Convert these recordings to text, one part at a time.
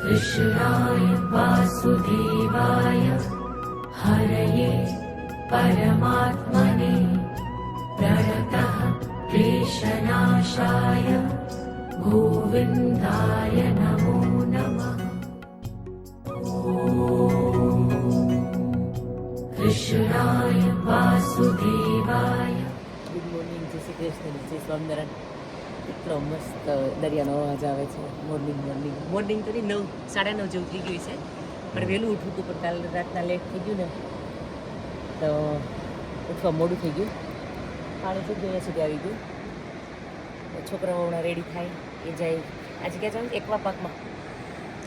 कृष्णाय वासुदेवाय हरये परमात्मने प्रणतः क्लेशनाशाय गोविन्दाय नमो नमः। कृष्णाय वासुदेवाय। ગુડ મોર્નિંગ, જય શ્રી કૃષ્ણ, જય સ્વામિનારાયણ. એટલો મસ્ત દરિયાનો અવાજ આવે છે. મોર્નિંગ તો નહીં, 9, 9:30 જેવું થઈ ગયું છે. પણ વહેલું ઉઠવું હતું, પણ કાલે રાતના લેટ થઈ ગયું ને તો ઉઠવા મોડું થઈ ગયું. પાણી થઈ ગયું, અહીંયા સુધી આવી ગયું. છોકરાઓ હમણાં રેડી થાય એ જાય. આજે ક્યાં જવાનું? એકવા પાર્કમાં.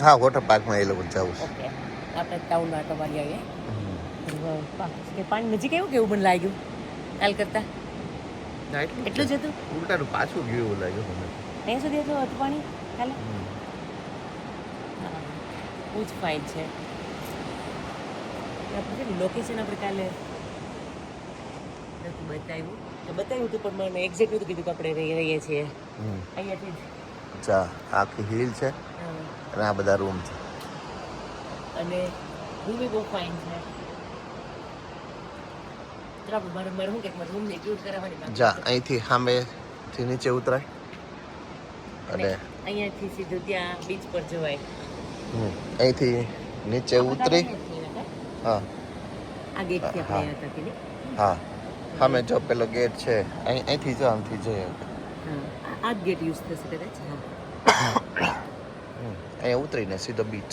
હા, વોટર પાર્કમાં એ લોકો જવું. ઓકે, આપણે ટાઉનમાં આટો મારી આવીએ. પાણી નજીક આવ્યું કેવું મને લાગ્યું કાલ કરતા? એટલું જ હતું? ઉલટાનું પાછું ગયું એવું લાગ્યું મને. ત્યાં સુધી હતું પાણી કાલે? હા, બહુ જ ફાઇન છે. લોકેશન આપણે કાલે બતાવ્યું હતું, પણ મને એક્ઝેક્ટ હતું કીધું કે આપણે રહીએ છીએ અહીંયાથી જ. આખી હિલ છે અને આ બધા રૂમ છે અને રૂમ બી બહુ ફાઇન છે. જા અહીંથી સામેથી નીચે ઉતરાય અને અહીંયાથી સીધું ત્યાં બીચ પર જવાય. અહીંથી નીચે ઉતરી હા આ ગેટથી આપણે હતા કે નહીં? હા, સામે જો પેલો ગેટ છે, અહીંથી જો આમથી જઈએ. હા, આ જ ગેટ યુઝ થશે કદાચ. અહીંયા ઉતરીને સીધો બીચ.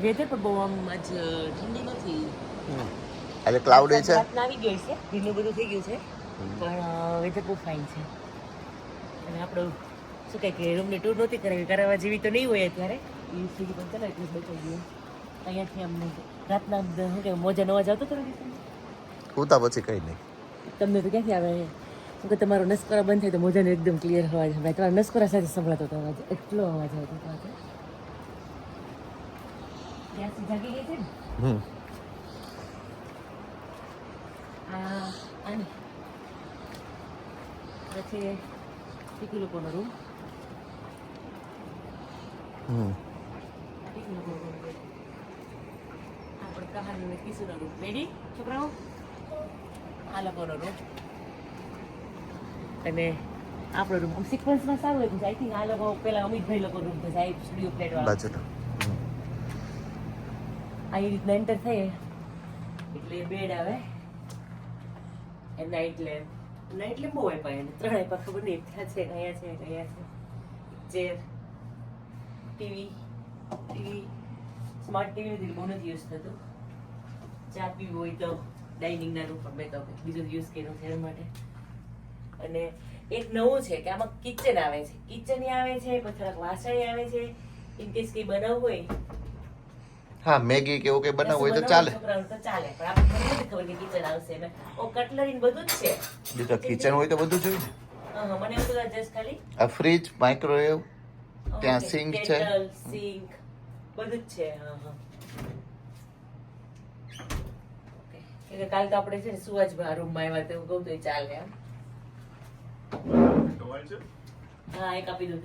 વેધર પણ બહુ આમ આજ ઠંડી નથી. આજે ક્લાઉડી છે. આવી ગઈ છે, ભીનું બધું થઈ ગયું છે, પણ વેધર બહુ ફાઇન છે. અને આપણું શું કહે કે રૂમની ટૂર નહોતી કરાવવા જેવી તો નહીં હોય અત્યારે. એ સુધી પણ ચાલો એટલું બચાવી ગયું. અહીંયાથી અમને રાતના શું કે મોજા નવાજ આવતો હતો. ઉતા પછી કઈ નહીં. તમને તો ક્યાંથી આવે? શું કે તમારો નસકોરા બંધ થાય તો મોજાનો એકદમ ક્લિયર અવાજ આવે. તમારા નસકોરા સાથે સંભળાતો હતો અવાજ, એટલો અવાજ આવતો હતો આજે. ત્યાંથી જાગી ગઈ છે ને. આની પછી ટીકી લોકોનો રૂમ. આપણે કહાની ને કિશુનો રૂમ. રેડી છોકરાઓ? આ લોકોનો રૂમ અને આપણો રૂમ સિક્વન્સમાં સારું હોય. આઈ થિંક આ લોકો પેલા અમિતભાઈ લોકો રૂમ થશે. આ સ્ટુડિયો ફ્લેટ વાળા આ રીતના એન્ટર થાય એટલે બેડ આવે. નાઇટ લેમ્પ બહુ આપ્યા એને. 3 આપ્યા, ખબર નહીં ક્યાં છે, કયા છે, ચેર, ટીવી સ્માર્ટ ટીવી નથી, બહુ નથી યુઝ થતું. ચા પીવું હોય તો ડાઇનિંગના રૂમ પર મેં તો બીજું યુઝ કર્યું છે એના માટે. અને એક નવું છે કે આમાં કિચન આવે છે, કિચન આવે છે, પછી થોડાક વાસણ આવે છે. ઇન કેસ કંઈ બનાવવું હોય, હા, મેગી કે એવું કઈ બનાવવું હોય તો ચાલે. છોકરાઓને તો ચાલે, પણ આપણે નથી ખબર કે કિચન આવશે. ઓ કટલરી બધું જ છે. બીજું કિચન હોય તો બધું જોઈએ. હા, મને એવું તો જસ્ટ ખાલી આ ફ્રીજ, માઇક્રોવેવ, ત્યાં સિંક છે, સિંક બધું જ છે. હા એટલે કાલ તો આપણે છે ને સુવા જ રૂમમાં આવ્યા તો કહું તો ચાલે. એમ હા, એક આપી દઉં.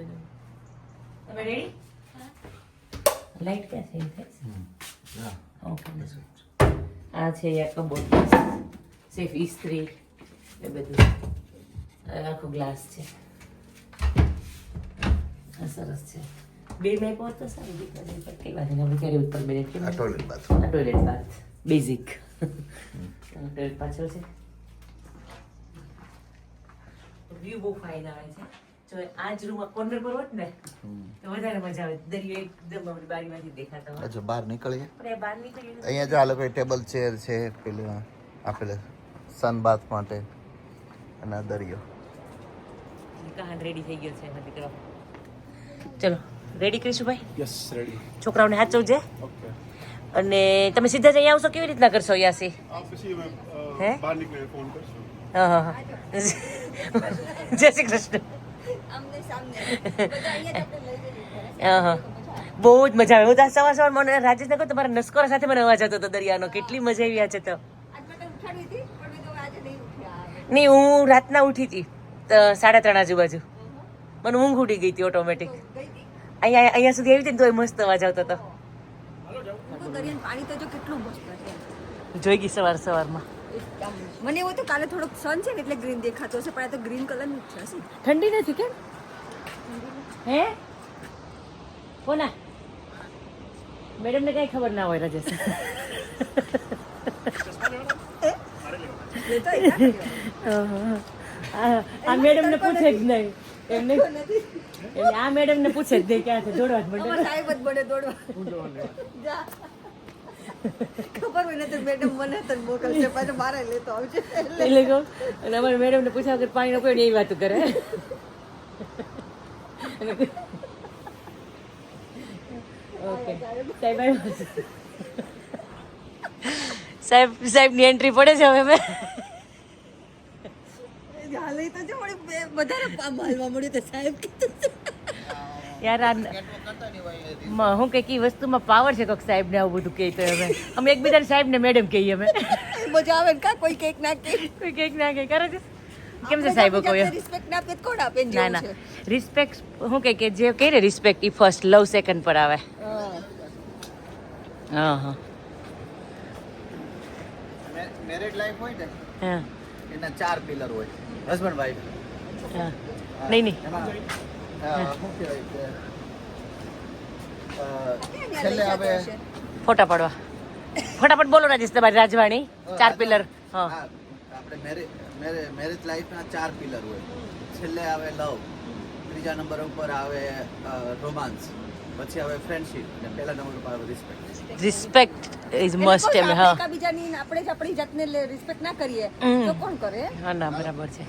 તમે રેડી? લાઈટ ક્યાં છે? ઓકે, આ છે કબોર્ડ, સેફ ઇસ્ત્રી એ બધું. આખો ગ્લાસ છે. આ સરસ છે. 2 મેપ હોત તો સારું દીકરા કઈ વાત નહીં. આપણે ક્યારે ઉપર બેઠ ટોયલેટ બાથ બેઝિક. ટોયલેટ પાછળ છે. વ્યૂ બહુ ફાઇન આવે છે. જો આ જ રૂમમાં કોર્નર પર હોત ને તો વધારે મજા આવે. દરિયો એકદમ આપણી બારીમાંથી દેખાતો હોય. જો બહાર નીકળીએ, આપણે બહાર નીકળીએ અહીંયા જો આ લોકો ટેબલ ચેર છે, પેલું આપેલે સનબાથ માટે અને આ દરિયો. કહાન રેડી થઈ ગયો છે એમાં દીકરો. ચલો રેડી કરીશું ભાઈ? Yes, ready. છોકરાઓને હાચવજે. ઓકે. અને તમે સીધા જ અહીંયા આવશો? કેવી રીતના કરશો યાસી? પછી હે? બહાર નીકળીને ફોન કરશું. હા. જય શ્રી કૃષ્ણ. હા, બહુ જ મજા આવે. હું તો સવાર મને રાજેશને કહું તમારા નસકોરા સાથે મને અવાજ આવતો હતો દરિયાનો. કેટલી મજા આવી આજે તો. નહીં, હું રાતના ઉઠી હતી 3:30 આજુબાજુ. મને ઊંઘ ઉડી ગઈ હતી ઓટોમેટિક. અહીંયા સુધી આવી હતી ને તોય મસ્ત અવાજ આવતો હતો. દરિયાનું પાણી તો જો કેટલું મસ્ત છે. જોઈ ગઈ સવારમાં. મને એવું તો કાલે થોડોક સન છે ને એટલે ગ્રીન દેખાતો હશે પણ આ તો ગ્રીન કલરનું જ છે. ઠંડી નથી કેમ હે કોના મેડમ ને કઈ ખબર ના હોય રાજેશ. આ મેડમ ને પૂછે જ નહીં એમને આ મેડમ ને પૂછે જ નહીં ક્યાં છે દોડવા જ અમાર સાહેબ જ બડે દોડવા જા. ખબર હોય ને તો મેડમ મને તો મોકલશે પાછો મારે લેતો આવશે એટલે કહું અને અમારે મેડમ ને પૂછ્યા વગર પાણી નો કોઈ એવી વાતો કરે. ઓકે સાહેબ ની એન્ટ્રી પડે છે હવે મેં હાલે તો જો વધારે માલવા મળ્યું તો સાહેબ કીધું યાર હું કે કી વસ્તુમાં પાવર છે કોક સાહેબ ને આવું બધું કહે તો હવે અમે એકબીજા સાહેબ ને મેડમ કહીએ અમે મજા આવે ને કા કોઈ કેક ના કે કોઈ કેક ના કહે કરે છે કેમ છે સાહેબો કોઈ રિસ્પેક્ટ ના આપે કોણ આપે ના ના રિસ્પેક્ટ હું કે જે કહે ને રિસ્પેક્ટ ઈ ફર્સ્ટ લવ સેકન્ડ પર આવે. હા હા મેરેજ લાઈફ હોય ને હા એના 4 પિલર હોય હસબન્ડ વાઈફ. હા નહીં એમાં શું કહેવાય કે છેલ્લે આવે ફોટા પાડવા ફટાફટ બોલો રાજેશ તમારી રાજવાણી 4 પિલર. હા આપણે મેરેજ લાઈફના 4 પિલર હોય. છેલ્લે આવે લવ, ત્રીજા નંબર ઉપર આવે રોમાન્સ, પછી આવે ફ્રેન્ડશિપ અને પહેલા નંબર ઉપર આવે રિસ્પેક્ટ ઇઝ મસ્ટ એમ. હા એકબીજાની આપણે જ આપણી જાતને રિસ્પેક્ટ ના કરીએ તો કોણ કરે? હા ના બરાબર છે.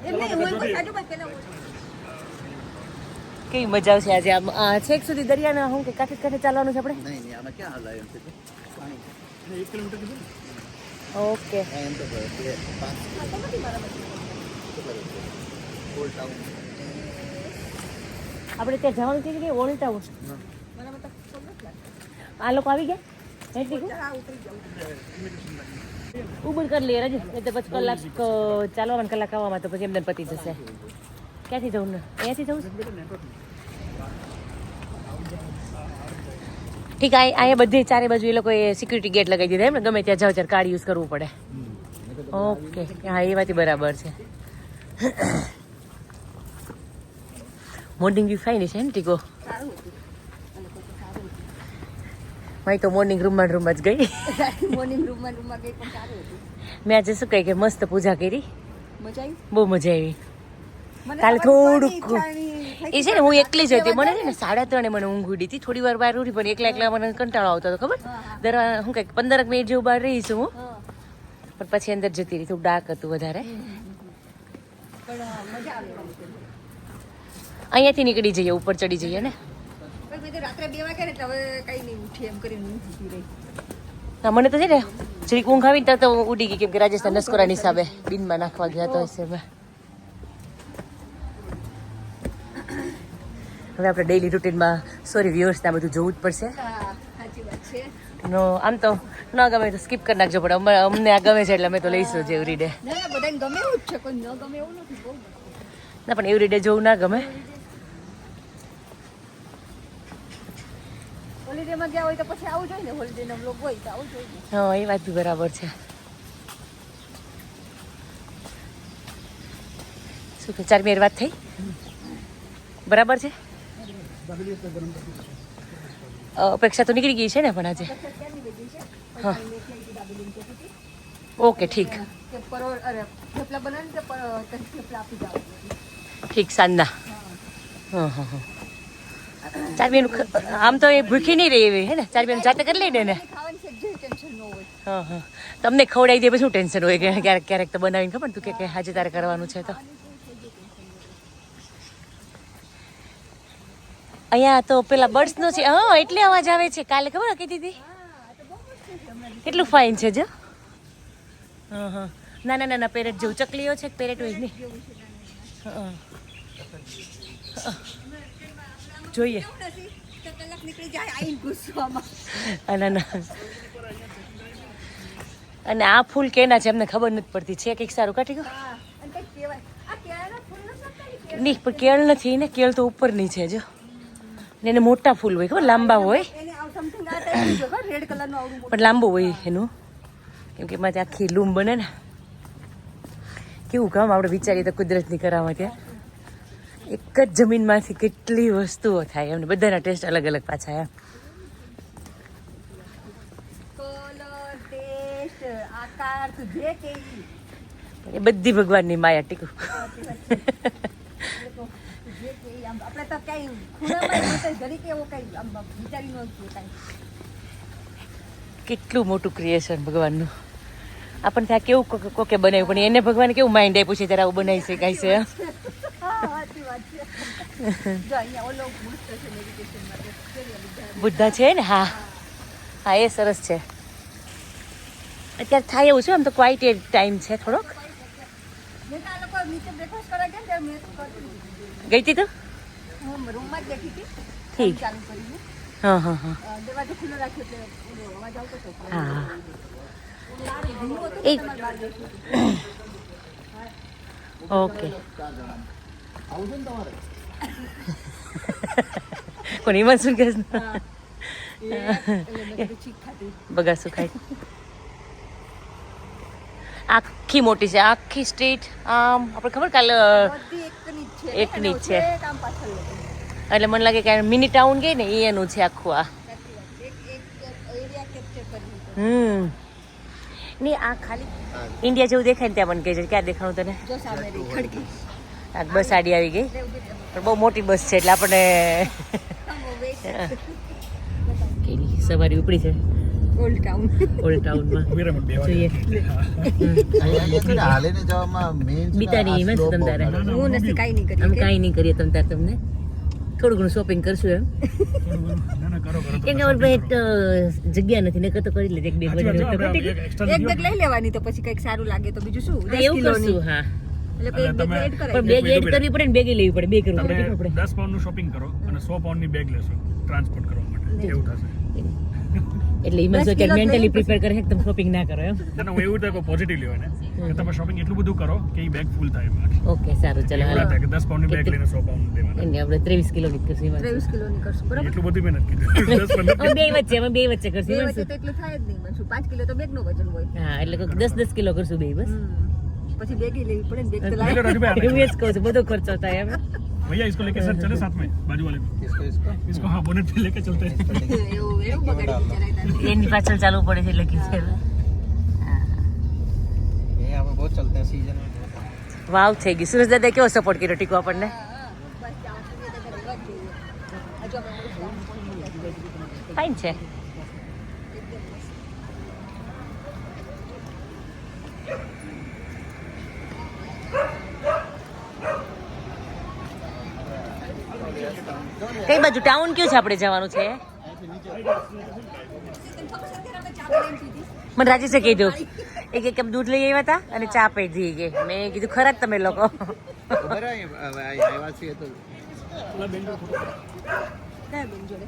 એમ નહીં હું કોઈ સાજુભાઈ પહેલા કેવી મજા આવશે આજે આમ છેક સુધી દરિયાના હું કે કાંઠે કાંઠે ચાલવાનું છે આપણે. નહીં આમાં ક્યાં હલાય છે પાણી 1 કિલોમીટર કીધું. ઓકે એમ તો 5 ઓલ્ડ ટાઉન આપણે ત્યાં જવાનું છે કે ઓલ્ડ ટાઉન. આ લોકો આવી ગયા ઉબર કરી લઈએ રજુ નહીં તો પછી કલાક ચાલવામાં કલાક આવવામાં તો પછી એમને પતી જશે. ક્યાંથી જવું ને અહીંયાથી જવું છે ઠીક. અહીંયા બધી ચારે બાજુ એ લોકોએ સિક્યુરિટી ગેટ લગાવી દીધા એમ ને ગમે ત્યાં જાવ ત્યારે કાર્ડ યુઝ કરવું પડે. ઓકે હા એ વાત બરાબર છે. મોર્નિંગ વ્યૂ ફાઇન છે ને ટીકો. મેં તો મોર્નિંગ રૂમમાં જ ગઈ. મોર્નિંગ રૂમમાં ગઈ પણ સારું હતું. મેં આજે શું કહે કે મસ્ત પૂજા કરી. મજા આવી? બહુ મજા આવી. કાલે થોડુંક એ છે ને હું એકલી જ હતી. મને છે ને 3:30 મને ઊંઘ ઉડી હતી. થોડી વાર બહાર ઉઠી પણ એકલા મને કંટાળો આવતો હતો ખબર. હું કંઈક 15 મિનિટ જેવું બહાર રહી છું હું પણ પછી અંદર જતી રહી. થોડું ડાર્ક હતું વધારે. અહીંયાથી નીકળી જઈએ ઉપર ચડી જઈએ ને. રાત્રે 2 વાગે ને એટલે હવે કઈ નહીં ઉઠી એમ કરીને ઊંઘ ઉઠી રહી. ના મને તો છે ને જરીક ઊંઘ આવી ને તો ઉડી ગઈ કેમ કે રાજસ્થાન નસ્કોરાની હિસાબે બિનમાં નાખવા ગયા તો હશે. હવે આપણે ડેઈલી રૂટીનમાં સોરી વ્યુઅર્સ ને બધું જોવું જ પડશે. સાચી વાત છે. નો આમ તો ન ગમે તો સ્કીપ કરી નાખજો પણ અમને આ ગમે છે એટલે અમે તો લઈશું જ એવરી ડે. ના બધાને ગમે એવું જ છે કોઈ ન ગમે એવું નથી. બહુ ના પણ એવરી ડે જોવું ના ગમે. હોલિડેમાં ગયા હોય તો પછી આવું જોઈએ ને. હોલિડેનો વ્લોગ હોય તો આવું જોઈએ. હા એ વાત બી બરાબર છે. શું કે 4 મિનિટ વાત થઈ બરાબર છે. અપેક્ષા તો નીકળી ગઈ છે ને પણ આજે. હા ઓકે ઠીક ઠીક સાંજના. હા હા હા 4 મિનિટ આમ તો એ ભૂખી નહીં રહી એવી હે ને. 4 મિનિટ જાતે કરી લઈને ને. હા હા તમને ખવડાવી દે પછી શું ટેન્શન હોય કે ક્યારેક ક્યારેક તો બનાવીને ખબર તું કે આજે તારે કરવાનું છે તો. અહીંયા તો પેલા બર્ડ્સનો છે. હા એટલે અવાજ આવે છે. કાલે ખબર કીધી હતી કેટલું ફાઇન છે જો. હા હા ના ના ના પેરેટ જેવું ચકલીઓ છે પેરેટ હોય નહીં. હા જોઈએ અને આ ફૂલ કેના છે અમને ખબર નથી પડતી. છે કંઈક સારું કાઢી ગયો નહીં પણ કેળ નથી ને. કેળ તો ઉપરની છે જો ને એને મોટા ફૂલ હોય ખબર લાંબા હોય એને આવ સમથિંગ આ ટાઈપ જો રેડ કલરનું આવડું મોટું પણ લાંબુ હોય એનું કેમ કે એમાંથી આખી લૂમ બને ને કેવું કામ આપણે વિચારીએ તો કુદરતની કરામાં ત્યાં એક જ જમીનમાંથી કેટલી વસ્તુઓ થાય એમને બધાના ટેસ્ટ અલગ અલગ પાછા એમ કલર ટેસ્ટ આકાર તું જે કે એ બધી ભગવાનની માયા ટીકું જે કે આમ આપણે તો કઈ ખૂણામાં જરીકે એવો કઈ આમ વિચારી ન કઈ કેટલું મોટું ક્રિએશન ભગવાનનું આપણને ત્યાં કેવું કોકે બનાવ્યું પણ એને ભગવાને કેવું માઇન્ડ આપ્યું છે ત્યારે આવું બનાવી શકાય છે હા સાચી વાત છે જો અહીંયા ઓલો મસ્ત છે મેડિટેશન માટે બુદ્ધા છે ને હા હા એ સરસ છે અત્યારે થાય એવું છે આમ તો ક્વાઇટ એ ટાઈમ છે થોડોક મેં તો આ લોકો નીચે બ્રેકફાસ્ટ કરવા ગયા ત્યારે મેં તો કરતી ગઈ હતી તું હું રૂમમાં જ બેઠી હતી ઠીક ચાલુ કરીને હા હા હા દરવાજો ખુલ્લો રાખ્યો એટલે ઓલો અવાજ આવતો હતો હા ધીમું હતું એક તમારે બહાર બેઠી ઓકે કોણ હિમાંશુ કે બગાસું ખાય આખી મોટી છે આખી સ્ટ્રીટ આમ આપણે ખબર કાલે બધી એકની જ છે એકની જ છે. કામ પાછળ લોકો એટલે મને લાગે કે મિની ટાઉન ગઈ ને એનું છે આખું આ સાચી વાત એક એરિયા કેપ્ચર કર્યું નહીં આ ખાલી ઇન્ડિયા જેવું દેખાય ને ત્યાં મને કહે છે ક્યાં દેખાણું તને જો સામે રહી ખડકી આ બસ આડી આવી ગઈ પણ બહુ મોટી બસ છે એટલે આપણને સવારી ઉપડી છે ઓલ્ડ ટાઉન ઓલ્ડ ટાઉનમાં જોઈએ હાલીને જવામાં મેન બીતાની હિંમત તમ તારે હું નથી કાંઈ નહીં કરી અમે કાંઈ નહીં કરીએ તમ તારે તમને થોડું ઘણું શોપિંગ કરશું એમ કેમ કે ભાઈ જગ્યા નથી નકર તો કરી લે એક બે એક બેગ લઈ લેવાની તો પછી કંઈક સારું લાગે તો બીજું શું 10 એવું કિલોની કરશું હા એટલે એક બેગ એડ પણ કરાય બેગ એડ કરવી પડે ને બેગ લેવી પડે બે કરવું પડે તમે આપણે 10 પાઉન્ડનું શોપિંગ કરો અને 100 પાઉન્ડની બેગ લેશો ટ્રાન્સપોર્ટ કરવા માટે એવું થશે એટલે એમાં શું કે મેન્ટલી પ્રિપેર કરે કે તમે શોપિંગ ના કરો એમ ના હું એવું થાય કે પોઝિટિવ લેવાય ને કે તમે શોપિંગ એટલું બધું કરો કે એ બેગ ફૂલ થાય એમાં ઓકે સારું ચલો એવું ના હાલો થાય કે 10 પાઉન્ડની બેગ લઈને 100 પાઉન્ડ લેવાના એને આપણે 23 કિલો ની કરશું એમાં 23 કિલોની કરશું બરાબર એટલું બધું મેં નથી કીધું 10 15 અમે બે વચ્ચે કરશું બે એમાં વચ્ચે તો એટલું થાય જ નહીં બનશું 5 કિલો તો બેગનું વજન હોય હા એટલે 10 કિલો કરશું બે બસ પછી બેગ લેવી પડે ને બેગ તો ले લાવી लो राजू भाई એવું જ કહું છું બધો ખર્ચો થાય એમ भैया इसको लेके सर चले साथ में बाजू वाले को इसको हाँ बोनेट पे लेके चलते हैं એવું બગાડી વિચારાય એની પાછળ ચાલવું પડે છે એટલે કે છે ये यहाँ पे बहुत चलते हैं सीजन में વાવ થઈ ગઈ સુરજ દાદા કેવો સપોર્ટ કર્યો ટીકો આપણને બસ ત્યાં સુધી તો ભેગા જ જોઈએ હજુ આપણે ફાઇન છે કઈ બાજુ ટાઉન કયું છે આપણે જવાનું છે મને રાજેશે કીધું એક કપ દૂધ લઈ આવ્યા હતા અને ચા પી દી ગઈ મેં કીધું ખરા જ તમે લોકો उधर आया तो કયા બેન જોડે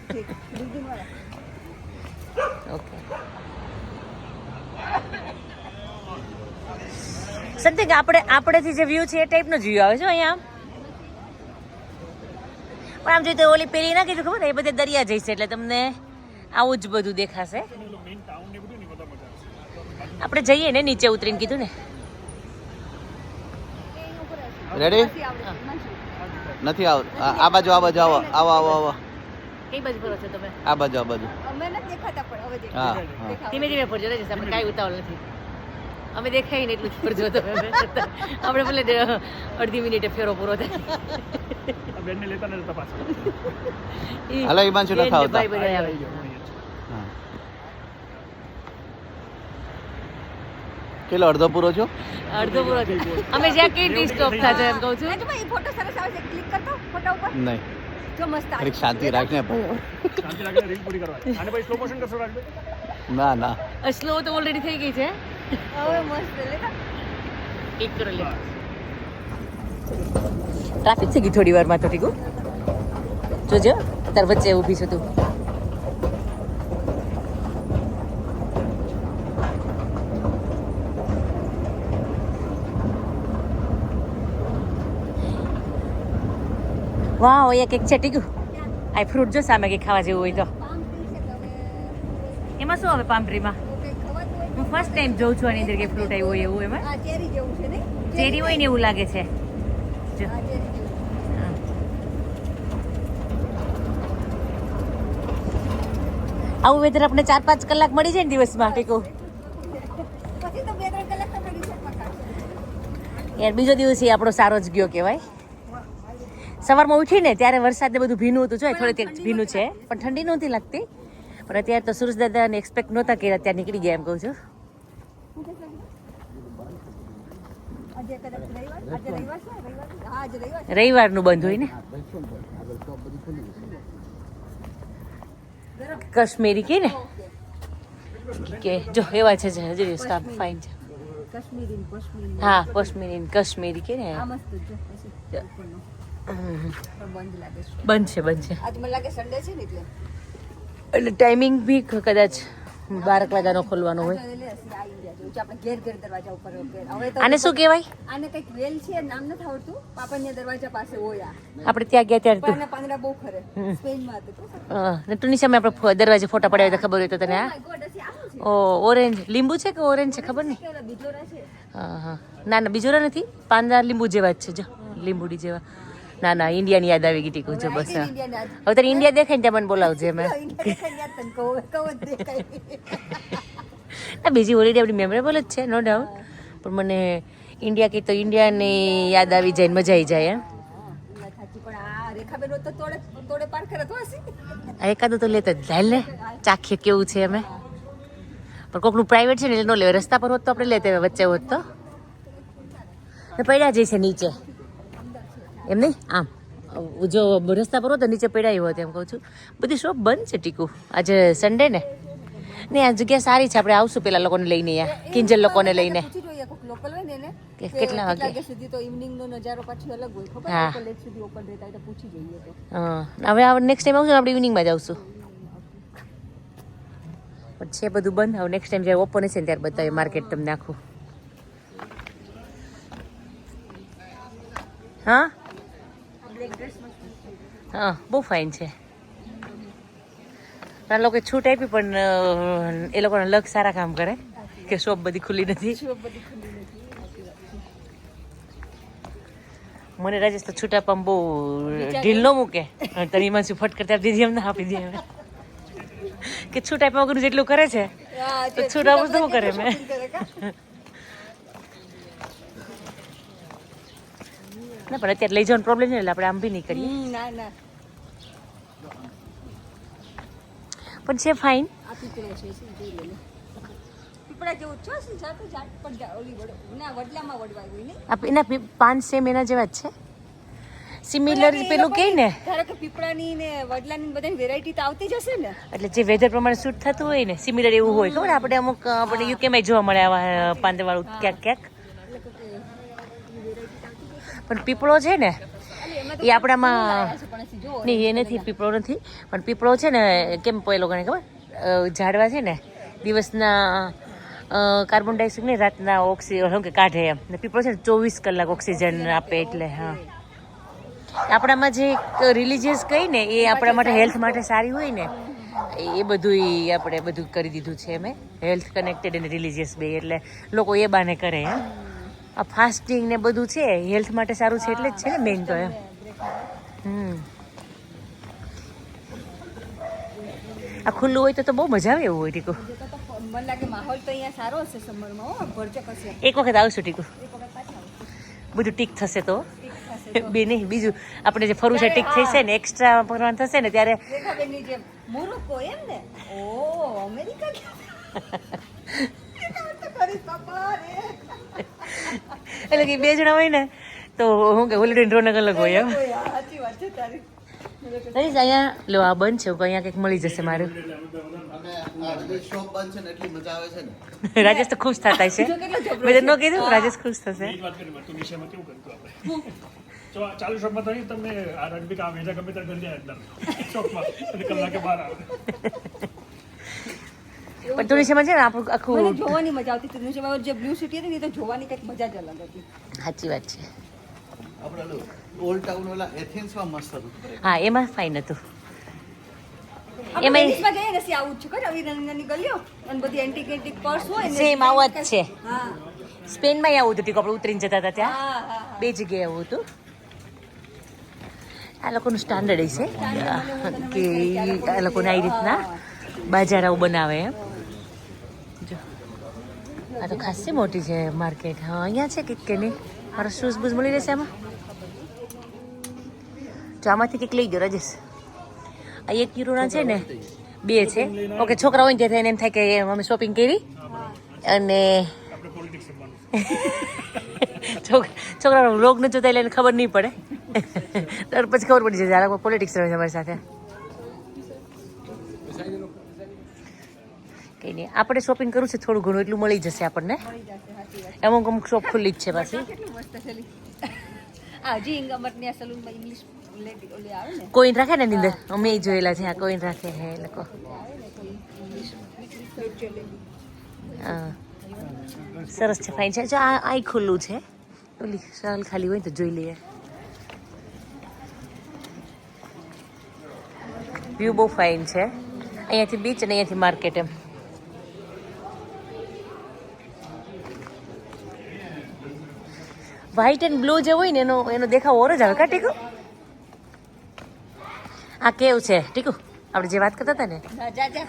ઠીક બિલ્ડિંગ વાળા ઓકે સત્ય કે આપણેથી જે વ્યૂ છે એ ટાઈપનો જ વ્યૂ આવે છે અહીંયા પણ આમ જોઈએ તો ઓલી પેલી ના કીધું ખબર એ બધે દરિયા જઈશે એટલે તમને આવું જ બધું દેખાશે આપણે જઈએ ને નીચે ઉતરીને કીધું ને રેડી નથી આવ આ બાજુ આવો આવો આવો આવો કઈ બાજુ ફરો છો તમે આ બાજુ અમે નથી દેખાતા પણ હવે હા દેખાય હા ધીમે ધીમે ફરજો ને આપણે કાંઈ ઉતાવળ નથી અમે દેખાય ને એટલું જ ફરજો તમે આપણે ભલે અડધી મિનિટે ફેરો પૂરો થાય बेड ने लेता नहीं पास હાલો હિમાંશુ બેન ને લખાવતા ભાઈ બધા આવે હા. કેટલો અડધો પૂરો છો અડધો પૂરો થઈ ગયો અમે જ્યાં કઈ ટી સ્ટોપ થશે એમ કહું છું રાજુભાઈ ફોટો સરસ આવે છે ક્લિક કરતો ફોટા ઉપર નહીં જો મસ્ત આવે થોડીક શાંતિ રાખને ભાઈ शांति लगे रील पूरी करवा आने भाई स्लो मोशन कर सो राजू भाई ના ના સ્લો તો ઓલરેડી થઈ ગઈ છે હવે મસ્ત લેતા એક કરો લે ટ્રાફિક છે ગઈ થોડી વારમાં તો ઠીક જોજો તાર વચ્ચે ઊભી છું તું વાહ એક એક છે ટીકું આ ફ્રૂટ જો સામે કંઈ ખાવા જેવું હોય તો એમાં શું આવે પામ ટ્રીમાં હું ફર્સ્ટ ટાઈમ જોઉં છું આની અંદર કે ફ્રૂટ આવ્યું હોય એવું એમાં ચેરી જેવું છે ને ચેરી હોય ને એવું લાગે છે જો આવું વેધર આપણે 4-5 કલાક મળી જાય ને દિવસમાં ટીકું પછી તો 2-3 કલાક તમે રિસોર્ટમાં કાઢશો યાર બીજો દિવસ એ આપણો સારો જ ગયો કહેવાય સવારમાં ઉઠીને ત્યારે વરસાદ ને બધું ભીનું હતું જો થોડી ભીનું છે પણ ઠંડી નહોતી લાગતી પણ અત્યારે તો સુરજ દાદાને એક્સપેક્ટ નહોતા કર્યા અત્યારે નીકળી ગયા એમ કહું છું આજે કદાચ રવિવાર છે હા આજે રવિવાર રવિવારનું બંધ હોય ને કાશ્મીરી કે ને કે જો એવા છે હજી સ્કાર્ફ ફાઇન છે કાશ્મીરી હા કાશ્મીરી કે ને આ મસ્ત જો પછી ઉપરનો બંધ લાગે છે બંધ છે આજ મને લાગે સન્ડે છે ને એટલે એટલે ટાઈમિંગ બી કદાચ 12 વાગ્યાનો ખોલવાનો હોય આપણે ઘેર દરવાજા ઉપર હવે તો આને શું કહેવાય આને કંઈક વેલ છે નામ નથી આવડતું પાપણના દરવાજા પાસે હોય આપણે ત્યાં ગયા ત્યારે તું પાંદડા બહુ ખરે સ્પેનમાં હતું ને તું નીચે આપણે દરવાજે ફોટા પડાવ્યા તો ખબર હોય તો તને આ ગોડ હશે આવું છે ઓ ઓરેન્જ લીંબુ છે કે ઓરેન્જ છે ખબર નહીં કેવડા બીજોરા છે હા ના બીજોરા નથી પાંદડા લીંબુ જેવા જ છે જો લીંબુડી જેવા ના ઇન્ડિયાની યાદ આવી ગઈ ટીકું છે બસ હા. હવે તને ઇન્ડિયા દેખાય ને ત્યાં મને બોલાવજે મેં ના બીજી હોલિડે આપણી મેમરેબલ જ છે નો ડાઉટ પણ મને ઇન્ડિયા કહી તો ઇન્ડિયાની યાદ આવી જાય ને મજા આવી જાય એમ પણ આ રેખાબેન તો તોડે પાર કરે તો હશે આ એકાદું તો લેતા જ લાલ ને ચાખીએ કેવું છે અમે પણ કોકનું પ્રાઇવેટ છે ને એટલે ન લેવાય રસ્તા પર હોત તો આપણે લેતા હોય વચ્ચે હોત તો ને પડ્યા જઈશે નીચે એમ નહીં આમ જો રસ્તા પર હોત તો નીચે પડ્યા હોત એમ કહું છું બધી શોપ બંધ છે ટીકું આજે સન્ડે ને નહીં આ જગ્યા સારી છે આપણે આવશું પેલા લોકોને લઈને અહીંયા કિંજલ લોકોને લઈને પૂછી જોઈએ કોક લોકલ હોય ને એને કે કેટલા વાગે સુધી તો ઇવનિંગ નો નજારો પાછી અલગ હોય ખબર હા. છે લેટ સુધી ઓપન રહેતા હોય તો પૂછી જોઈએ તો હા હવે નેક્સ્ટ ટાઈમ આવશું આપણે ઇવનિંગમાં જ આવશું પણ છે બધું બંધ હવે નેક્સ્ટ ટાઈમ જ્યારે ઓપન હશે ને ત્યારે બતાવીએ માર્કેટ તમને આખું હા હા બહુ ફાઇન છે આ લોકો છૂટ આપી પણ એ લોકોના લક સારા કામ કરે કે શોપ બધી ખુલ્લી નથી મને રાજેશ તો છૂટ આપવામાં બહુ ઢીલ ન મૂકે તને એમાં શું ફટ કરતા દીધી એમ ના આપી દે કે છૂટ આપ્યા વગર જેટલું કરે છે તો છૂટ આપું તો શું કરે મેં ના પણ અત્યારે લઈ જવાનો પ્રોબ્લેમ છે એટલે આપણે આમ બી નહીં કરીએ ના ના પણ છે ફાઇન આ પીપળો છે શું જોઈ લે પીપળા જેવું છો શું જાતો જાત પણ ઓલી ના વડલામાં વડવાય હોય ને એના પાન સેમ એના જેવા જ છે સિમિલર પેલું કહે ને ધારો કે પીપળાની ને વડલાની બધાની વેરાયટી તો આવતી જ હશે ને એટલે જે વેધર પ્રમાણે શૂટ થતું હોય ને સિમિલર એવું હોય ખબર આપણે અમુક આપણે યુકેમાં જોવા મળે આવા પાંદરવાળું ક્યાંક પણ પીપળો છે ને એ આપણામાં નહીં એ નથી પીપળો નથી પણ પીપળો છે ને કેમ એ લોકોને ખબર ઝાડવા છે ને દિવસના કાર્બન ડાયોક્સાઇડ ને રાતના ઓક્સિજન કે કાઢે એમ ને પીપળો છે ને 24 કલાક ઓક્સિજન આપે એટલે હા આપણામાં જે રિલિજિયસ કહી ને એ આપણા માટે હેલ્થ માટે સારી હોય ને એ બધું આપણે બધું કરી દીધું છે મેં હેલ્થ કનેક્ટેડ અને રિલિજિયસ બે એટલે લોકો એ બાને કરે એમ આ ફાસ્ટિંગ ને બધું છે હેલ્થ માટે સારું છે એટલે જ છે ને મેઇન તો એમ આ ખુલ્લું હોય તો બહુ મજા આવે એવું હોય ટીકુ મને લાગે માહોલ તો અહીંયા સારો હશે સમરમાં હો ભરચક હશે એક વખત આવશું ટીકુ બધું ટીક થશે તો બે નહીં બીજું આપણે જે ફરવું છે ટીક થશે ને એક્સ્ટ્રા કરવાનું થશે ને ત્યારે રેખાબેનની જેમ મોરોકો એમ ને ઓ અમેરિકા એટલે કે બે જણા હોય ને તો હું કે હોલિડે રોનક અલગ હોય એમ સાચી વાત છે તારી નહીં અહીંયા લો આ બંધ છે અહીંયા કંઈક મળી જશે મારું શોપ બંધ છે ને એટલી મજા આવે છે ને રાજેશ તો ખુશ થતા છે મેં તો ન કીધું રાજેશ ખુશ થશે એક વાત કરી તું નિશામાં કેવું કર્યું આપણે જો ચાલુ શોપમાં તો નહીં તમને આ રગ્બી કામ વેજા ગમે ત્યારે કરી દે અંદર શોપમાં અને કલાકે બહાર આવે પણ તુનિશામાં છે ને આપણું મને આખું જોવાની મજા આવતી હતી તુનિશામાં જે બ્લુ સિટી હતી ને એ તો જોવાની કંઈક મજા જ અલગ હતી સાચી વાત છે આપણે ઓલું ઓલ્ડ ટાઉન ઓલા એથેન્સમાં મસ્ત હતું. હા એમાં ફાઇન હતું. આપણે એમાં વેનિસમાં જઈએ ને આવું જ છે ખબર રવિરંગની ગલીઓ અને બધી એન્ટિક પર્સ હોય ને સેમ આવા જ છે. હા સ્પેનમાં આવું હતું ટીકો આપણે ઉતરીને જતા હતા ત્યાં હા હા બે જગ્યાએ આવું હતું. આ લોકોનું સ્ટાન્ડર્ડ છે કે આ લોકોને આવી રીતના બાજારાઓ બનાવે એમ. જો આ તો ખાસી મોટી છે માર્કેટ. હા અહીંયા છે કે નહીં મારા શૂઝ બૂઝ મળી રહેશે આમાં. જો આમાંથી કંઈક લઈ ગયો રાજેશ. આ 1 યુરોના છે ને 2 છે. ઓકે છોકરા હોય ને ત્યાં થઈને એમ થાય કે અમે શોપિંગ કરી અને આપણે પોલિટિક્સ રમવાનું છોકરાનો રોગ ન જોતા એટલે એને ખબર નહીં પડે. ત્યાર પછી ખબર પડી જાય આ પોલિટિક્સ રમે છે અમારી સાથે. કંઈ નહીં આપણે શોપિંગ કરવું છે થોડું ઘણું એટલું મળી જશે આપણને. અમુક અમુક શોપ ખુલ્લી જ છે પાછી. કેટલું મસ્ત છે આ હજી ઇંગમટની આ સલૂનમાં ઇંગ્લિશ લેડી ઓલી આવે ને કોઈન રાખે ને એની અંદર અમે જોયેલા છે. આ કોઈન રાખે હે એ લોકો. હા સરસ છે ફાઇન છે. જો આ ખુલ્લું છે. ઓલી શાલ ખાલી હોય તો જોઈ લઈએ. વ્યૂ બહુ ફાઇન છે. અહીંયાથી બીચ અને અહીંયાથી માર્કેટ એમ. વ્હાઈટ એન્ડ બ્લુ જે હોય ને એનો દેખાવ ઓર જ આવે કા ટીકુ. આ કેવ છે ટીકુ આપણે જે વાત કરતા હતા ને. જા જા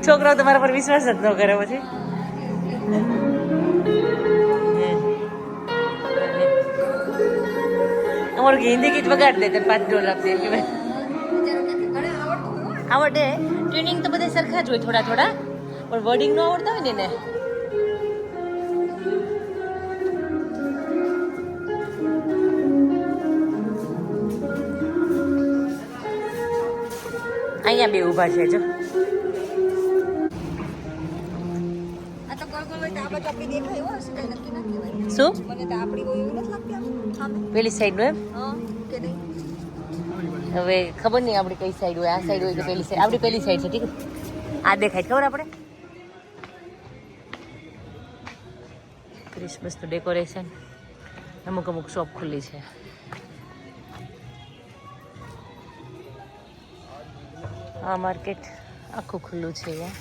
છોકરાઓ તમારા પર વિશ્વાસ જ ન કરે પછી. અમારું હિન્દી ગીત વગાડ દે $5 આપશે કે આવડે. ટ્યુનિંગ તો બધા સરખા જ હોય થોડા થોડા પણ વર્ડિંગ નો આવડતા હોય ને એને. અહીંયા બે ઊભા છે જો. આ તો ગોળ ગોળ હોય તો આ બાજુ આપણી દેખાય એવો હશે કઈ નક્કી ના કહેવાય. શું મને તો આપણી હોય એવું નથી લાગતી આમ સામે પેલી સાઈડ નું એમ. હા કે નહીં હવે ખબર નહીં આપણી કઈ સાઈડ હોય. આ સાઈડ હોય તો પેલી સાઈડ. આપણી પેલી સાઈડ છે ઠીક. આ દેખાય ખબર આપણે. ક્રિસમસનું ડેકોરેશન. અમુક અમુક શોપ ખુલ્લી છે. આ માર્કેટ આખું ખુલ્લું છે અહીંયા.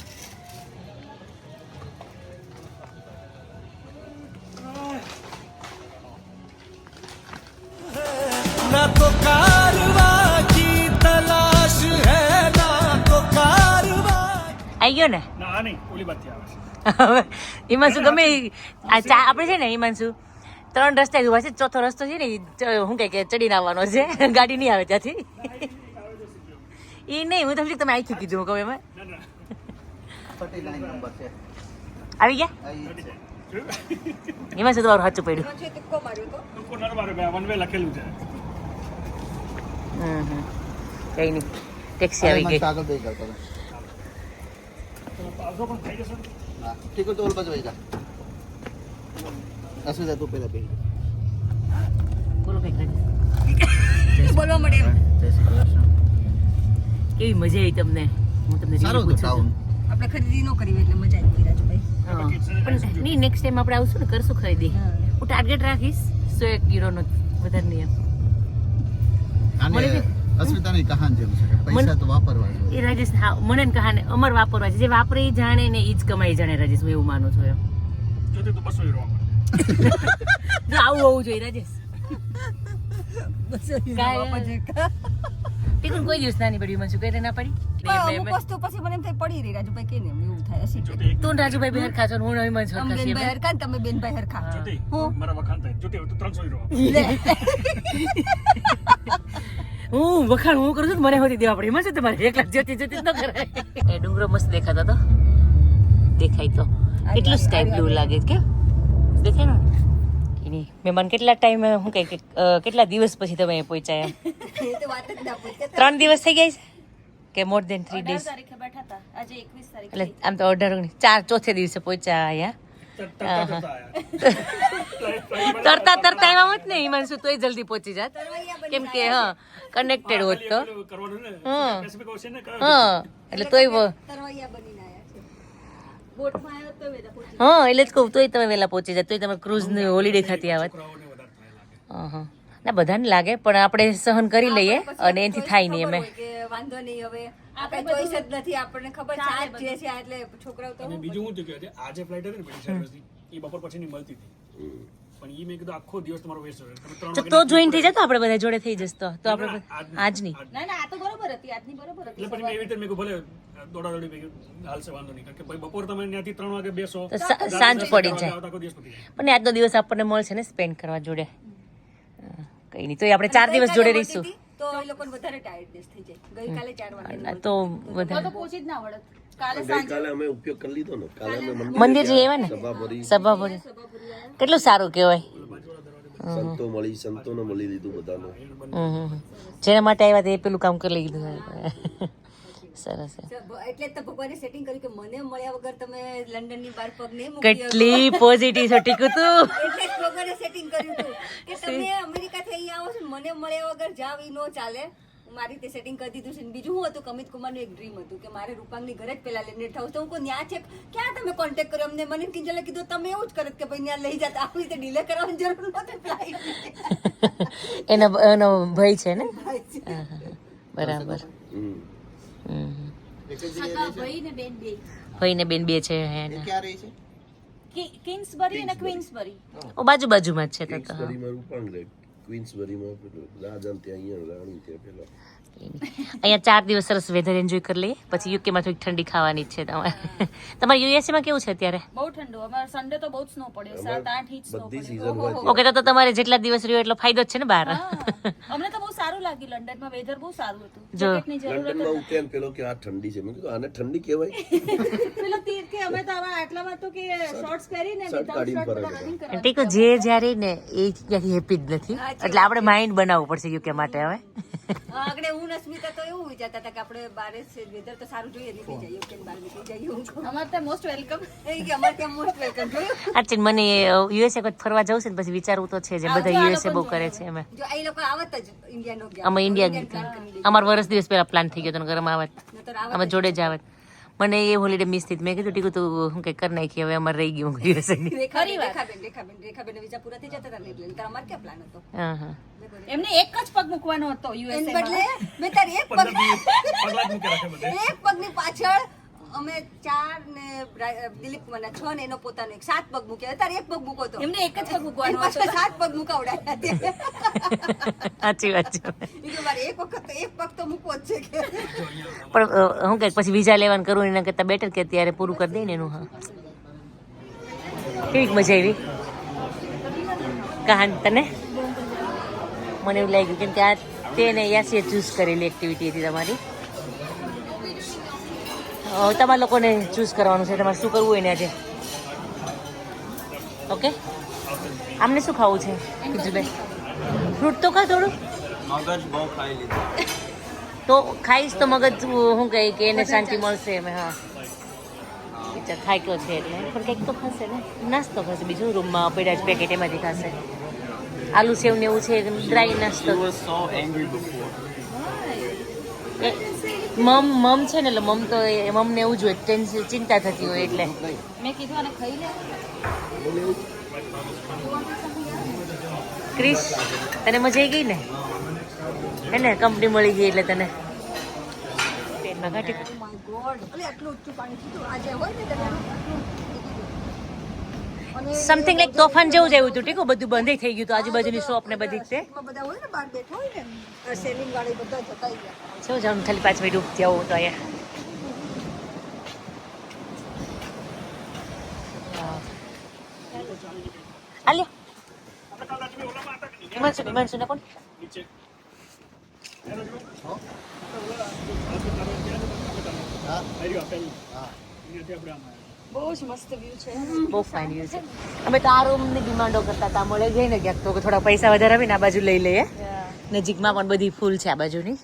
ना तो कारवा की तलाश है ना तो कारवा. આવી ગયો ને. ના આ નહીં ઓલી બાજુથી આવે છે. હવે હિમાંશુ ગમે આપણે છે ને હિમાંશુ 3 રસ્તા ઉભા છે. ચોથો રસ્તો છે ને શું કહે કે ચડીને આવવાનો છે. ગાડી નહીં આવે ત્યાંથી. એ નહીં હું તમને તમે અહીંથી કીધું કહું એમાં. ના ના 39 નંબર છે. આવી ગયા આ ઈ છે. હિમાંશુ તમારું સાચું પડ્યું. છે તુક્કો માર્યો તો લોકો નરમારે ભાઈ વન વે લખેલું છે. કઈ નહીં ટેક્સી આવી ગઈ. આગળ દઈ જાવ તમે. તમે પાછો પણ થઈ જશે ને? હા ઠીક છે તો ઓલ બાજુ વઈ જા. અસુદા તું પેલા બેહી. બોલો કંઈક રાજેશ. બોલવા મળે એમ જય શ્રી કૃષ્ણ. કેવી મજા આવી તમને. હું તમને સારું હતું ટાઉન. આપણે ખરીદી ન કરી હોય એટલે મજા આવી ગઈ રાજુભાઈ પણ નહીં નેક્સ્ટ ટાઈમ આપણે આવશું ને કરશું ખરીદી. હું ટાર્ગેટ રાખીશ 101 યુરોનો વધારે નહીં. અને અસ્મિતાની કહાન જેવું છે કે પૈસા તો વાપરવા જોઈએ. એ રાજેશ હા મને ને કહાને અમર વાપરવા છે. જે વાપરે એ જાણે ને એ જ કમાઈ જાણે રાજેશ. હું એવું માનું છું એમ. જોતે તો 200 યુરો આપે. જો આવું હોવું જોઈએ રાજેશ. ટીકુન કોઈ દિવસ નાની પડી મનસુ કઈ ના પડી. અમુક વસ્તુ પછી મને એમ થાય પડી રહી રાજુભાઈ કે ને એવું થાય હશે જોતે એક તું રાજુભાઈ બી હરખા છો ને હું હિમાંશ આમ હરખા છીએ. બેનભાઈ હરખા ને તમે બેનભાઈ હરખા જોતે હું? મારા વખાણ થાય જોતે તો 300 યુરો આપે. હું વખાણ હું કરું છું તો મને હોતી દેવા પડે. એમાં શું તમારે એકલા જોતી જોતી ન કરાય. એ ડુંગરો મસ્ત દેખાતો તો દેખાય તો કેટલું સ્કાય બ્લુ લાગે કે દેખાય ને. એની મહેમાન કેટલા ટાઈમ શું કહે કે કેટલા દિવસ પછી તમે અહીં પહોંચ્યા એમ. એ તો વાત જ ના પૂછે 3 દિવસ થઈ ગયા છે કે મોર દેન 3 ડેઝ. તારીખે બેઠા હતા આજે 21 તારીખ એટલે આમ તો 18 4 ચોથે દિવસે પહોંચ્યા અહીંયા. તરતા તરતા આવ્યા હોત ને હિમાંશુ તોય જલ્દી પહોંચી જાત કેમ કે હા કનેક્ટેડ હોત તો. કરવાનું ને હા સ્પેસિફિક ઓશન ને હા એટલે તોય તરવૈયા બનીને આયા છે બોટમાં આવ્યો તો વેલા પહોંચી હા એટલે જ કહું તોય તમે વહેલા પહોંચી જાય તોય તમારે ક્રૂઝની હોલિડે થતી આવત છોકરાઓને વધારે થાય લાગે. ના બધાને લાગે પણ આપણે સહન કરી લઈએ અને એનાથી થાય નહીં અમે કે વાંધો નહીં હવે આપણે ચોઈસ જ નથી આપણને ખબર છે આ જ જે છે આ એટલે છોકરાઓ તો અને બીજું શું થયું કે આજે ફ્લાઇટ હતી ને પેલી સર્વિસની એ બપોર પછીની મળતી હતી પણ એ મેં કીધું આખો દિવસ તમારો વેસ્ટ થયો તમે 3 વાગે તો જોઈન થઈ જાય તો આપણે બધા જોડે થઈ જશે તો આપણે આજ નહીં ના ના આ તો બરોબર હતી આજની બરોબર હતી એટલે પછી મેં એવી રીતે મેં કીધું ભલે દોડાદોડી મેં કીધું હાલશે વાંધો નહીં કારણ કે ભાઈ બપોર તમે ત્યાંથી 3 વાગે બેસો તો સાંજ પડી જાય આખો દિવસ પતી જાય. પણ આજનો દિવસ આપણને મળશે ને સ્પેન્ડ કરવા જોડે કઈ નહીં તો આપણે 4 દિવસ જોડે રહીશું તો એ લોકોને વધારે ટાયર્ડનેસ થઈ જાય ગઈકાલે 4 વાગે તો વધારે પહોંચી જ ના વળત કાલે ગઈકાલે અમે ઉપયોગ કરી લીધો ને કાલે અમે મંદિર જઈએ એવા ને સભા ભરી કેટલું સારું કહેવાય સંતોને મળી લીધું બધાને. જેના માટે આવ્યા તે પેલું કામ કરી લીધું સરસ છે. એટલે જ તો ભગવાને સેટિંગ કર્યું કે મને મળ્યા વગર તમે લંડનની બહાર પગ નહીં મૂકી કેટલી પોઝિટિવ છે ટીકુ તું એટલે જ ભગવાને સેટિંગ કર્યું હતું કે તમે અમેરિકાથી અહીં આવો છો ને મને મળ્યા વગર જાવ ઈ નો ચાલે મારી રીતે સેટિંગ કરી દીધું છે બીજું શું હતું કે અમિત કુમારનું એક ડ્રીમ હતું કે મારે રૂપાંગની ઘરે જ પેલા લઈને થાવ તો હું કોઈ ન્યા છે ક્યાં તમે કોન્ટેક્ટ કર્યો અમને મને કિંજલે કીધું તમે એવું જ કરત કે ભાઈ ત્યાં લઈ જતા આવી રીતે ડીલે કરવાની જરૂર નહોતી ફ્લાઇટ એનો ભય છે ને બરાબર ભાઈ ને બેન બે ભાઈ ને બેન બે છે ક્યાં રહી છે? કિંગ્સબરી અને ક્વીન્સબરી બાજુ બાજુમાં જ છે તો ક્વીન્સબરીમાં રૂપાણ રહે. ક્વીન્સબરીમાં પેલું રાજા ત્યાં અહીંયા રાણી ત્યાં પેલા અહીંયા 4 દિવસ સરસ વેધર એન્જોય કરી લઈએ પછી યુકેમાં થોડીક ઠંડી ખાવાની જ છે તમારે યુએસએમાં કેવું છે અત્યારે બહુ ઠંડુ અમારે સન્ડે તો બહુ જ સ્નો પડ્યો 7-8 ઇંચ સ્નો બધી પડ્યો season હોય ઓકે તો તમારે જેટલા દિવસ રહ્યો એટલો ફાયદો જ છે ને બહાર અમને તો બહુ સારું લાગ્યું લંડનમાં વેધર બહુ સારું હતું જો જેકેટની જરૂર લંડનમાં ઉકેન પેલો કે આ ઠંડી છે મેં કીધું આને ઠંડી કહેવાય. પેલો તીર કે અમે તો આવા આટલામાં તો કે શોર્ટ્સ પહેરીને શર્ટ વિધાઉટ કાઢીને શર્ટ ફરે બધા રનિંગ કરવા ટીકો જે જ્યારે ને એ ક્યાંથી હેપી જ નથી એટલે આપણે માઇન્ડ બનાવવું પડશે યુકે માટે હવે આગળ હું ને સ્મિતા તો એવું વિચારતા હતા કે આપણે બારે છે વેધર તો સારું જોઈએ નીકળી જઈએ કે બહાર નીકળી જઈએ હું અમારે ત્યાં મોસ્ટ વેલકમ એ કે અમારે ત્યાં મોસ્ટ વેલકમ જોયું સાચી મને યુએસએ કોઈ ફરવા જવું છે ને પછી વિચારવું તો છે જે બધા યુએસએ બહુ કરે છે અમે જો આ લોકો આવત જ ઇન્ડિયાનો ગયા અમે ઇન્ડિયા અમારો વર્ષ દિવસ પહેલા પ્લાન થઈ ગયો હતો ઘરમાં આવત નતર અમે જોડે જ આવત મને એ હોલિડે મિસ થઈ મેં કીધું ટીકું તું હું કઈ કરી નાખી હવે અમારે રહી ગયું યુએસએ રેખાબેન વિઝા પૂરા થઈ જતા હતા ને એટલે નતર અમારે ક્યાં પ્લાન હતો હા હા એમને એક જ પગ મૂકવાનો હતો યુએસએ બદલે મેં તાર એક પગ પગલા જ મૂકી રાખે બધે. એક પગની પાછળ અમે 4 ને દિલીપ કુમારના 6 ને એનો પોતાનો એક 7 પગ મૂક્યા તાર એક પગ મૂકો તો એમને એક જ પગ મૂકવાનો હતો 7 પગ મુકાવડાયા સાચી વાત છે ઈ મારે એક વખત એક પગ તો મૂકવો જ છે કે પણ હું કઈ પછી વિઝા લેવાનું કરું એના કરતાં બેટર કે અત્યારે પૂરું કરી દઈએ ને એનું હા કેવી મજા આવી કહાન તને મને એવું લાગ્યું કેમ કે આ તેને યાસીએ ચૂઝ કરેલી એક્ટિવિટી હતી તમારી તમારા લોકોને ચૂઝ કરવાનું છે તમારે શું કરવું હોય ને આજે ઓકે આમને શું ખાવું છે કીધું ફ્રૂટ તો ખા થોડું મગજ બહુ ખાઈ લીધું. તો ખાઈશ તો મગજ શું કહે કે એને શાંતિ મળશે અમે હા વિચાર થાક્યો છે એટલે પણ કંઈક તો ખાશે ને નાસ્તો ખાશે બીજું રૂમમાં પડ્યા જ પેકેટ એમાંથી ખાશે આલુ સેવ ને એવું છે ડ્રાય નાસ્તો મમ છે ને એટલે મમ તો મમને એવું જ હોય ટેન્શન ચિંતા થતી હોય એટલે મેં કીધું આને ખાઈ લે ક્રિશ તને મજા આવી ગઈ ને હે ને કંપની મળી ગઈ એટલે તને પેટમાં ઘાટી માય ગોડ અલે આટલું ઊંચું પાણી થયું આજે હોય ને ત્યારે અને સમથિંગ લાઈક તોફાન જેવું જ આવ્યું હતું ઠીક બધું બંધ થઈ ગયું હતું આજુબાજુની શોપ ને બધી જ તે બધા હોય ને બહાર બેઠા હોય ને સેલિંગ વાળી બધા જતા ગયા શું જવાનું ખાલી 5 મિનિટ ઉભી આવું તો અહીંયા આલ્યો હિમાંશુ ને કોણ નીચે બહુ જ મસ્ત વ્યૂ છે બહુ ફાઇન વ્યૂ છે અમે તો આ રૂમની ડિમાન્ડો કરતા હતા મળે જઈએ ને ક્યાંક તો કે થોડા પૈસા વધારે આવીને આ બાજુ લઈ લઈએ નજીકમાં પણ બધી ફૂલ છે આ બાજુની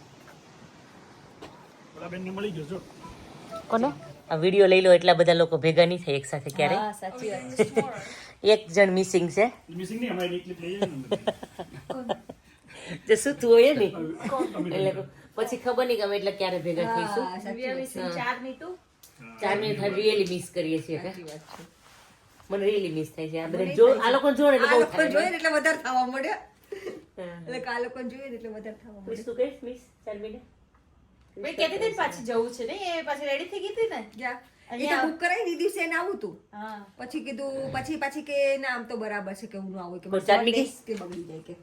બેનને મળી ગયો જો કોને આ વિડીયો લઈ લો એટલા બધા લોકો ભેગા નહીં થાય એક સાથે ક્યારે સાચી વાત એક જણ મિસિંગ છે મિસિંગ નહીં અમારી ક્લિપ લઈ જઈએ ને જે શું તું હોય ને એટલે પછી ખબર નહીં કે અમે એટલે ક્યારે ભેગા થઈશું સાચી વાત 4 ની તું ચાર્મી રિયલી મિસ કરીએ છીએ કે મને રિયલી મિસ થાય છે આ બધા જો આ લોકો જોડે એટલે આ બહુ લોકો થાય જોઈએ ને એટલે વધારે થવા મળ્યા એટલે આ લોકો જોઈએ ને એટલે વધારે થવા મળ્યા શું કહીશ મિસ ચાર્મીને મેં કહેતી હતી ને પાછી જવું છે ને એ પાછી રેડી થઈ ગઈ હતી ને એ તો બુક કરાવી દીધી છે ને આવું તું હા પછી કીધું પાછી કે ના આમ તો બરાબર છે કે હું ન આવું કે પણ ચાર્મી કે બગડી જાય કે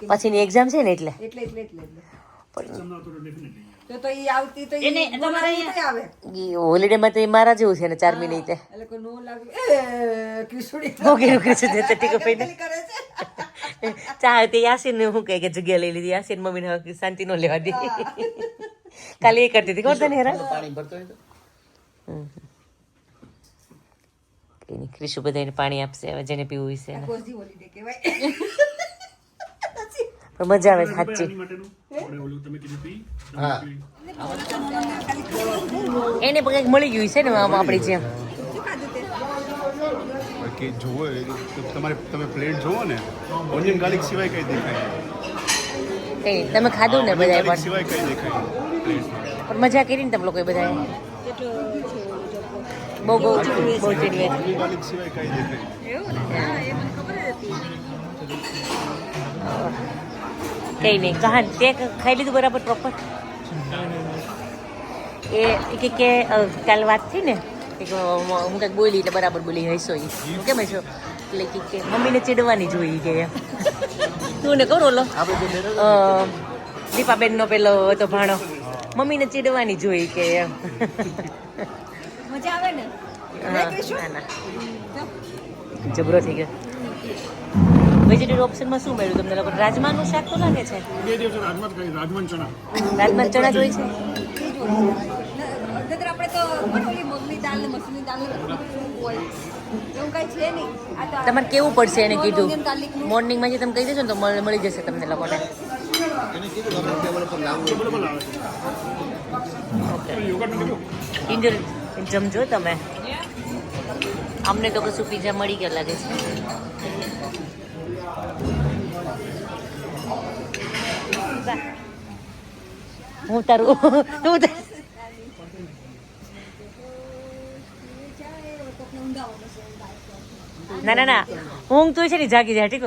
પછીની એક્ઝામ છે ને એટલે એટલે એક્ઝામનો તો ડેફિનેટલી તો એ આવતી તો એને તમારે આવે હોલિડેમાં તો એ મારા જેવું છે ને ચાર્મી નહીં તે એટલે કે નો લાગ્યું એ કિશોરી ઓકે ઓકે છે તે ટીકો પઈને કરે છે ચા તે યાસીન ને હું કહે કે જગ્યા લઈ લીધી યાસીન મમ્મીને હવે શાંતિ નો લેવા દે કાલે એ કરતી હતી કોણ તને હેરા પાણી ભરતો હોય તો કઈ નહીં ક્રિશુ બધાને પાણી આપશે હવે જેને પીવું હશે ને કોઝી હોલિડે કહેવાય પણ મજા આવે છે સાચી આની માટેનું આપણે ઓલું તમે કીધું પી હા. એને પણ કંઈક મળી ગયું છે ને આમ આપણી જેમ શું ખાધું તે કે જોવો એ તો તમે પ્લેટ જોવો ને ઓનિયન ગાર્લિક સિવાય કઈ દેખાય કઈ નહીં, તમે ખાધું ને બધાએ ગાર્લિક પણ સિવાય કઈ દેખાય પ્લેટમાં પણ મજા કરી ને તમે લોકોએ બધાએ બહુ ચીડવે છે ઓનિયન ગાર્લિક સિવાય કઈ દેખાય કઈ નહીં કહાન તે ખાઈ લીધું બરાબર પ્રોપર એ કે કાલ વાત થઈ ને કે હું કંઈક બોલી એટલે બરાબર બોલી હૈસો એ હું કેમ હૈસો એટલે કે મમ્મીને ચીડવાની જોઈ કે તું ને કહું ઓલો દીપાબેનનો પેલો હતો ભાણો મમ્મીને ચીડવાની જોઈ કે મજા આવે ને ના ના જબરો થઈ ગયો વેજીટેરિયન ઓપ્શનમાં શું મળ્યું તમને લોકો રાજમાનું શાક તો લાગે છે બે દિવસ રાજમાં કરી રાજમાન ચણા રાજમા ચણા જોઈ છે અગર આપણે તો પણ ઓલી મગની દાળ ને મસૂરની દાળ ને હોય એવું કઈ છે નહીં આ તો તમારે કેવું પડશે એને કીધું onion garlic નું. મોર્નિંગમાં જે તમે કહી દેશો ને તો મળી જશે તમને લોકોને એને કીધું આપણે ટેબલ પર લાવવું બરોબર આવે છે યોગર્ટનું કીધું ઇન્જર જમજો તમે અમને તો કશું પીઝા મળી ગયા લાગે છે હું તારું તું ના ના ના ઊંઘ તું છે ને જાગી જાય ઠીક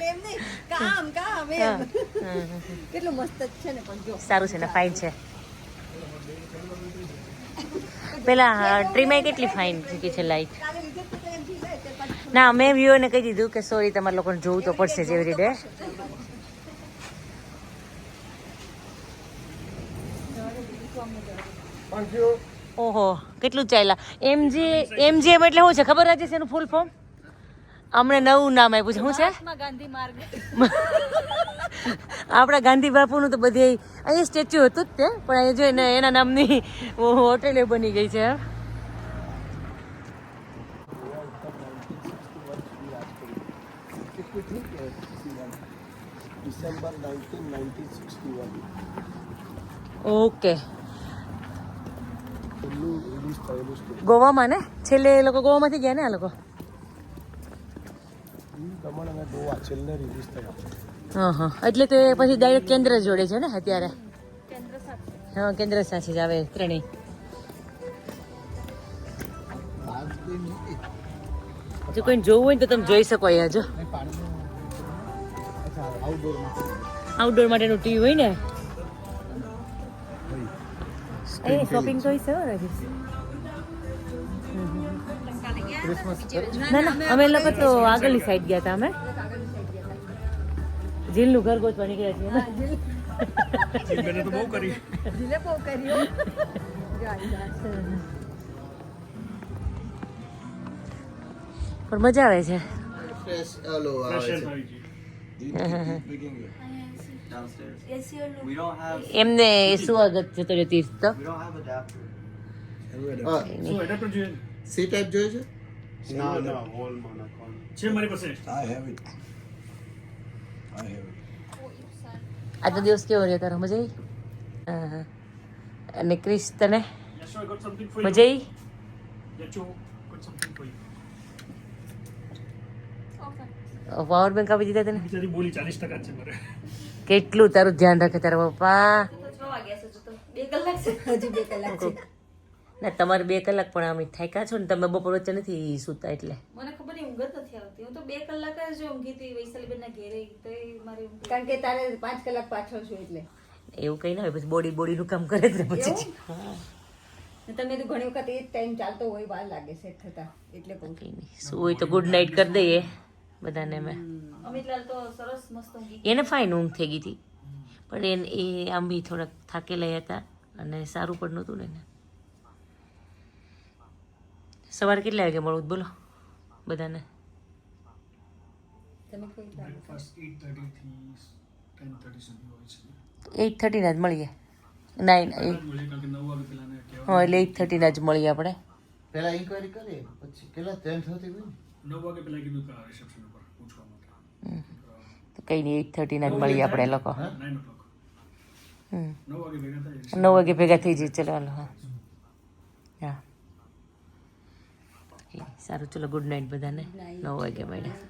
એમ નહીં કામ એમ કેટલું મસ્ત જ છે ને પણ જો સારું છે ને ફાઇન છે પેલા ટ્રીમાં કેટલી ફાઇન કે છે લાઈટ કાલે લીધે તો એમ થઈ જાય તે પાછું ના મેં વ્યુઅરને કહી દીધું કે સોરી તમારા લોકોને જોવું તો પડશે જ એવરી ડે ઓહો કેટલું ચાલ્યા એમજી એમ એટલે શું છે ખબર છે એનું ફૂલ ફોર્મ અમને નવું નામ આપ્યું છે શું છે ગાંધી માર્ગ આપણા ગાંધી બાપુનું તો બધી અહીંયા સ્ટેચ્યુ હતું જ તે પણ અહીંયા જો એના નામની હોટેલ બની ગઈ છે ડિસેમ્બર 1961 ઓકે છેલ્લું રિલીઝ થયેલું છે ગોવામાં ને છેલ્લે એ લોકો ગોવામાંથી ગયા ને આ લોકો દમણ અને ગોવા છેલ્લે રિલીઝ થયા હા હા એટલે તો એ પછી ડાયરેક્ટ કેન્દ્ર જોડે છે ને અત્યારે હા કેન્દ્ર સાથે જ આવે ત્રણેય જો કોઈને જોવું હોય ને તો તમે જોઈ શકો અહીંયા જો આઉટડોર માટેનું ટીવી હોય ને અહીં શોપિંગ તો છે ના ના અમે લોકો તો આગળની સાઈડ ગયા હતા અમે જીલનું ઘર ગોતવા નીકળ્યા છીએ મેં તો બહુ કરી દિલે બહુ કર્યો પણ મજા આવે છે ફ્રેશ ઓલો આવે ફ્રેશ છે આવી ગઈ We don't have એમને સ્વાગત જતો રહ્યો તીર્થ તો we don't have adapter. શું એડેપ્ટર જોઈએ સી ટાઈપ જોઈએ છે ના ના હોલમાં નાખવાનું છે મારી પાસે I have it. આજનો દિવસ કેવો રહ્યો તારો મજા આવી હા હા અને ક્રિસ તને Yes, I got something for you. મજા આવી Yes, you got something for you. Power bank આપી દીધા તને બિચારી બોલી 40% છે મારે કેટલું તારું ધ્યાન રાખે તારા પપ્પા 6 વાગ્યા છે તો 2 કલાક છે. હજુ 2 કલાક છે. ના તમારે 2 કલાક પણ આમ થાક્યા છો ને તમે બપોર વચ્ચે નથી સૂતા એટલે મને ખબર નહીં, ઊંઘ જ નથી આવતી. હું તો 2 કલાક જ ઊંઘી હતી વૈશાલીબેનના ઘેરે, તો મારી ઊંઘ કારણ કે તારે 5 કલાક પાછળ છું એટલે એવું કંઈ ના હોય પછી બોડીનું કામ કરે જ ને પછી એવું? ને તમે તો ઘણી વખત એ જ ટાઈમ ચાલતો હોય, વાર લાગે સેટ થતા, એટલે કહું છું. કંઈ નહીં શું હોય તો ગુડ નાઇટ કરી દઈએ બધાને મેં અમિતલાલ તો સરસ મસ્ત ઊંઘી એને ફાઇન ઊંઘ થઈ ગઈ હતી પણ એ આમ બી થોડાક થાકેલા હતા અને સારું પણ નહોતું ને એને. સવારે કેટલા વાગે મળવું બોલો બધાને? તમે કોઈ લાગે બ્રેકફાસ્ટ 8:30 થી 10:30 સુધી હોય છે. 8:30 ના જ મળીએ. 9 કારણ કે 9 વાગે પેલાને કહેવાય હા એટલે 8:30 ના જ મળીએ આપણે. પહેલા ઇન્ક્વાયરી કરીએ પછી કેટલા 10:30 હોય 9 વાગે પેલા કીધું કે રિસેપ્શન ઉપર પૂછવા માટે. તો કંઈ નહીં 8:30 ના જ મળીએ આપણે લોકો. 9 o'clock. 9 વાગે ભેગા થાય. 9 વાગે ભેગા થઈ જઈએ ચલો હાલો. હા હા સારું ચલો ગુડ નાઇટ બધાને. 9 વાગે મળ્યા.